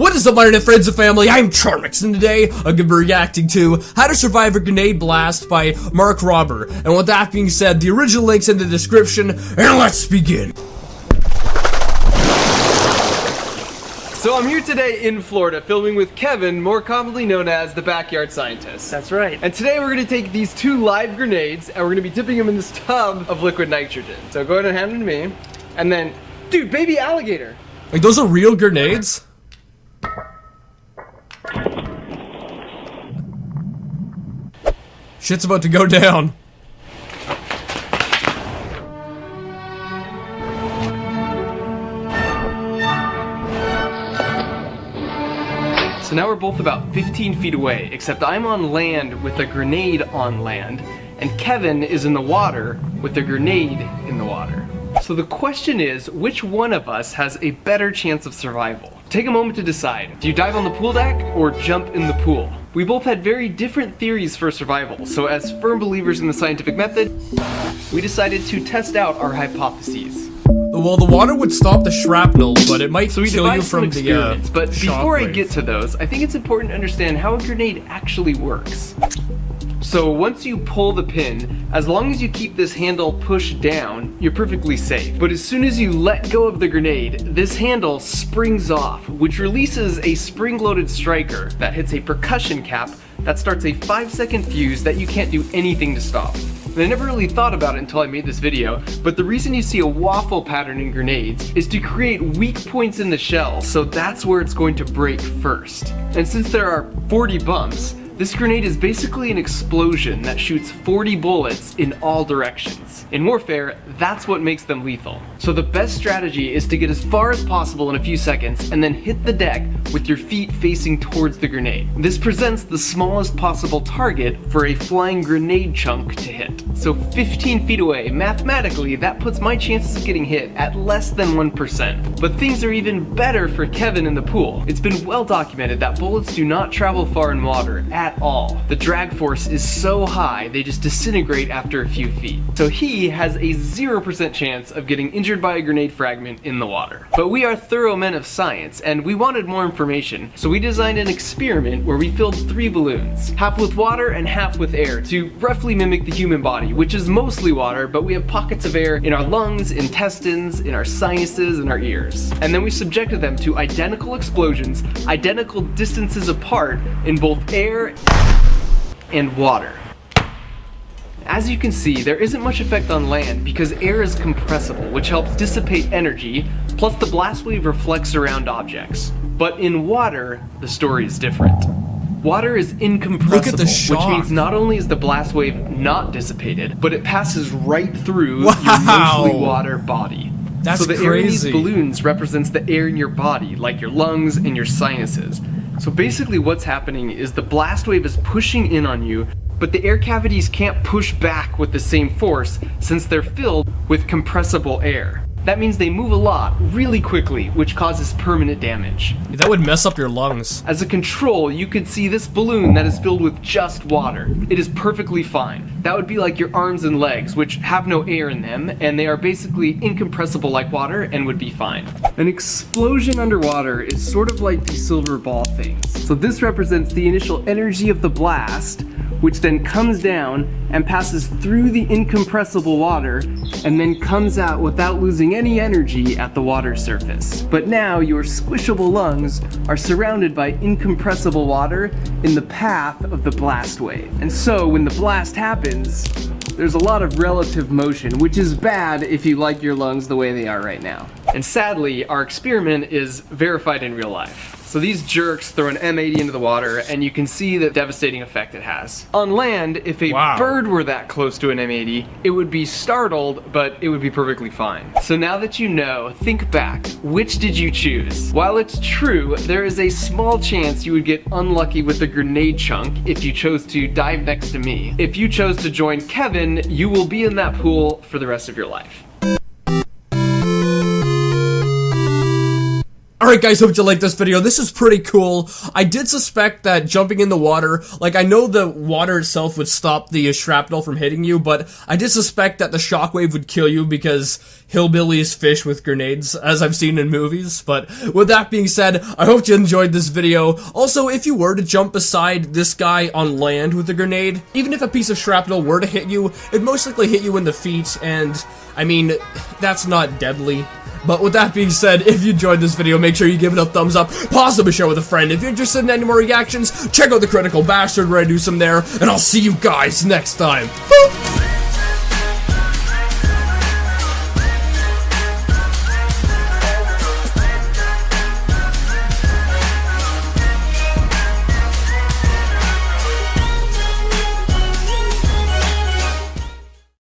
What is up, my internet friends and family? I'm Charmx, and today I'm going to be reacting to How to Survive a Grenade Blast by Mark Robber. And with that being said, the original link's in the description, and let's begin. So I'm here today in Florida filming with Kevin, more commonly known as the Backyard Scientist. That's right. And today we're going to take these two live grenades and we're going to be dipping them in this tub of liquid nitrogen. So go ahead and hand them to me. And then, dude, baby alligator. Like, those are real grenades? Shit's about to go down. So now we're both about 15 feet away, except I'm on land with a grenade on land, and Kevin is in the water with a grenade in the water. So the question is, which one of us has a better chance of survival? Take a moment to decide. Do you dive on the pool deck or jump in the pool? We both had very different theories for survival, so as firm believers in the scientific method, we decided to test out our hypotheses. Well, the water would stop the shrapnel, but it might So we kill you devised some from experiments, the but before I shockwave. get to those, I think it's important to understand how a grenade actually works. So once you pull the pin, as long as you keep this handle pushed down, you're perfectly safe. But as soon as you let go of the grenade, this handle springs off, which releases a spring-loaded striker that hits a percussion cap that starts a 5-second fuse that you can't do anything to stop. And I never really thought about it until I made this video, but the reason you see a waffle pattern in grenades is to create weak points in the shell, so that's where it's going to break first. And since there are 40 bumps, this grenade is basically an explosion that shoots 40 bullets in all directions. In warfare, that's what makes them lethal. So the best strategy is to get as far as possible in a few seconds and then hit the deck with your feet facing towards the grenade. This presents the smallest possible target for a flying grenade chunk to hit. So 15 feet away, mathematically, that puts my chances of getting hit at less than 1%. But things are even better for Kevin in the pool. It's been well documented that bullets do not travel far in water at all. The drag force is so high, they just disintegrate after a few feet. So he has a 0% chance of getting injured by a grenade fragment in the water. But we are thorough men of science, and we wanted more information, so we designed an experiment where we filled 3 balloons, half with water and half with air, to roughly mimic the human body, which is mostly water, but we have pockets of air in our lungs, intestines, in our sinuses, and our ears. And then we subjected them to identical explosions, identical distances apart in both air and water. As you can see, there isn't much effect on land because air is compressible, which helps dissipate energy, plus the blast wave reflects around objects. But in water, the story is different. Water is incompressible, Look at the shock. which means not only is the blast wave not dissipated, but it passes right through Wow. your mostly water body. That's so the air in these crazy. balloons represents the air in your body, like your lungs and your sinuses. So basically what's happening is the blast wave is pushing in on you, but the air cavities can't push back with the same force since they're filled with compressible air. That means they move a lot, really quickly, which causes permanent damage. That would mess up your lungs. As a control, you could see this balloon that is filled with just water. It is perfectly fine. That would be like your arms and legs, which have no air in them, and they are basically incompressible like water and would be fine. An explosion underwater is sort of like the silver ball things. So this represents the initial energy of the blast, which then comes down and passes through the incompressible water and then comes out without losing any energy at the water surface. But now your squishable lungs are surrounded by incompressible water in the path of the blast wave. And so when the blast happens, there's a lot of relative motion, which is bad if you like your lungs the way they are right now. And sadly, our experiment is verified in real life. So these jerks throw an M80 into the water and you can see the devastating effect it has. On land, if a Wow. bird were that close to an M80, it would be startled, but it would be perfectly fine. So now that you know, think back. Which did you choose? While it's true, there is a small chance you would get unlucky with a grenade chunk if you chose to dive next to me. If you chose to join Kevin, you will be in that pool for the rest of your life. Alright guys, hope you liked this video. This is pretty cool. I did suspect that jumping in the water, like I know the water itself would stop the shrapnel from hitting you, but I did suspect that the shockwave would kill you because hillbillies fish with grenades, as I've seen in movies. But with that being said, I hope you enjoyed this video. Also, if you were to jump beside this guy on land with a grenade, even if a piece of shrapnel were to hit you, it'd most likely hit you in the feet, and I mean, that's not deadly. But with that being said, if you enjoyed this video, make sure you give it a thumbs up, possibly share with a friend. If you're interested in any more reactions, check out the Critical Bastard where I do some there, and I'll see you guys next time. Boop!